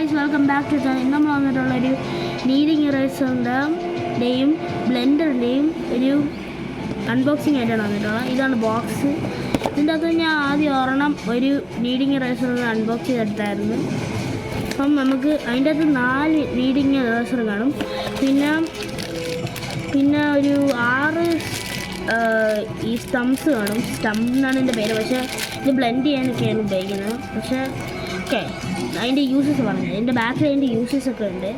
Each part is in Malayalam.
Guys, welcome back to channel. നമ്മൾ വന്നിട്ടുള്ളൊരു നീഡിങ് ഇറേസറിൻ്റെയും ബ്ലെൻഡറിൻ്റെയും ഒരു അൺബോക്സിങ് ആയിട്ടാണ് വന്നിട്ടുള്ളത്. ഇതാണ് ബോക്സ്. ഇതിൻ്റെ അകത്ത് ഞാൻ ആദ്യം ഒരെണ്ണം ഒരു നീഡിങ് ഇറേസറിന് അൺബോക്സ് ചെയ്തെടുത്തായിരുന്നു. അപ്പം നമുക്ക് അതിൻ്റെ അകത്ത് 4 നീഡിങ് ഇറേസർ കാണും. പിന്നെ ഒരു 6 ഈ സ്റ്റംസ് കാണും. സ്റ്റംപ് എന്നാണ് എൻ്റെ പേര്. പക്ഷേ ഇത് ബ്ലെൻഡ് ചെയ്യാനൊക്കെയാണ് ഉപയോഗിക്കുന്നത്. പക്ഷേ ഓക്കെ, അതിൻ്റെ യൂസസ് പറഞ്ഞു. അതിൻ്റെ ബാക്കിൽ അതിൻ്റെ യൂസസൊക്കെ ഉണ്ട്.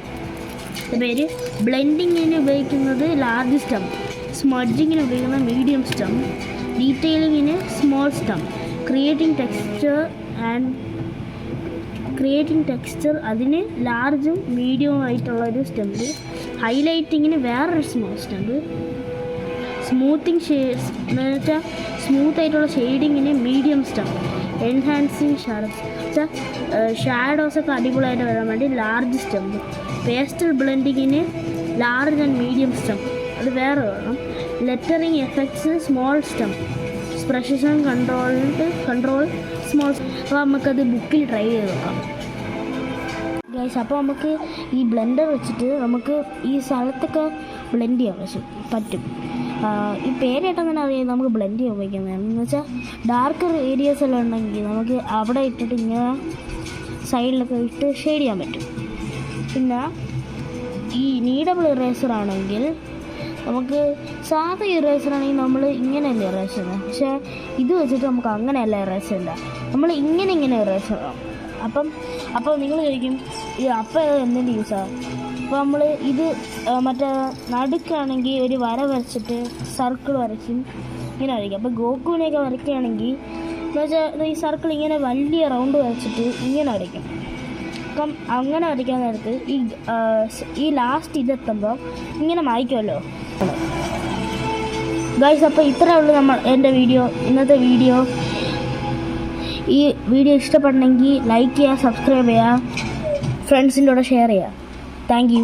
എൻ്റെ പേര് ബ്ലെൻഡിങ്ങിന് ഉപയോഗിക്കുന്നത് ലാർജ് സ്റ്റം, സ്മഡ്ജിങ്ങിന് ഉപയോഗിക്കുന്നത് മീഡിയം സ്റ്റം, ഡീറ്റെയിലിങ്ങിന് സ്മോൾ സ്റ്റം, ക്രിയേറ്റിംഗ് ടെക്സ്ചർ അതിന് ലാർജും മീഡിയവും ആയിട്ടുള്ളൊരു സ്റ്റംപ്, ഹൈലൈറ്റിങ്ങിന് വേറൊരു സ്മോൾ സ്റ്റംപ്, സ്മൂത്ത് ആയിട്ടുള്ള ഷെയ്ഡിങ്ങിന് മീഡിയം സ്റ്റംപ്, എൻഹാൻസിങ് ഷാഡോസൊക്കെ അടിപൊളിയായിട്ട് വരാൻ വേണ്ടി ലാർജ് സ്റ്റംപ്, പേസ്റ്റൽ ബ്ലെൻഡിങ്ങിന് ലാർജ് ആൻഡ് മീഡിയം സ്റ്റംപ് അത് വേറെ വേണം, lettering effects small stump, precision control small. അപ്പോൾ നമുക്കത് ബുക്കിൽ ട്രൈ ചെയ്ത് നോക്കാം ഗൈസ്. അപ്പോൾ നമുക്ക് ഈ ബ്ലെൻഡർ വെച്ചിട്ട് നമുക്ക് ഈ സ്ഥലത്തൊക്കെ ബ്ലെൻഡ് ചെയ്യാൻ പറ്റും. ഈ പേരായിട്ട് തന്നെ അറിയാം നമുക്ക് ബ്ലെൻഡ് ചെയ്യാൻ ഉപയോഗിക്കുന്നത്. എന്ന് വെച്ചാൽ ഡാർക്ക് ഏരിയാസ് എല്ലാം ഉണ്ടെങ്കിൽ നമുക്ക് അവിടെ ഇട്ടിട്ട് ഇങ്ങനെ സൈഡിലൊക്കെ ഇട്ട് ഷെയ്ഡ് ചെയ്യാൻ പറ്റും. പിന്നെ ഈ നീഡബിൾ ഇറേസർ ആണെങ്കിൽ നമുക്ക് സാധാ ഇറേസർ ആണെങ്കിൽ നമ്മൾ ഇങ്ങനെയല്ല ഇറേസ് ചെയ്യുന്നത്. പക്ഷേ ഇത് വെച്ചിട്ട് നമുക്ക് അങ്ങനെയല്ല ഇറേസ് ചെയ്യേണ്ട, നമ്മൾ ഇങ്ങനെ ഇറേസ് ചെയ്യണം. അപ്പം നിങ്ങൾ ചോദിക്കും അപ്പം എന്തിൻ്റെ യൂസാണ്? അപ്പോൾ നമ്മൾ ഇത് മറ്റേ നടുക്കാണെങ്കിൽ ഒരു വര വരച്ചിട്ട് സർക്കിൾ വരയ്ക്കും, ഇങ്ങനെ വരയ്ക്കും. അപ്പോൾ ഗോകുവിനെയൊക്കെ വരയ്ക്കുകയാണെങ്കിൽ എന്ന് വെച്ചാൽ ഈ സർക്കിൾ ഇങ്ങനെ വലിയ റൗണ്ട് വരച്ചിട്ട് ഇങ്ങനെ വരയ്ക്കും. അപ്പം അങ്ങനെ വരയ്ക്കാൻ നേരത്ത് ഈ ലാസ്റ്റ് ഇതെത്തുമ്പോൾ ഇങ്ങനെ മായ്ക്കുമല്ലോ ഗൈസ്. അപ്പോൾ ഇത്രയേ ഉള്ളൂ ഇന്നത്തെ വീഡിയോ. ഈ വീഡിയോ ഇഷ്ടപ്പെടണമെങ്കിൽ ലൈക്ക് ചെയ്യുക, സബ്സ്ക്രൈബ് ചെയ്യുക, ഫ്രണ്ട്സിൻ്റെ കൂടെ ഷെയർ ചെയ്യുക. Thank you.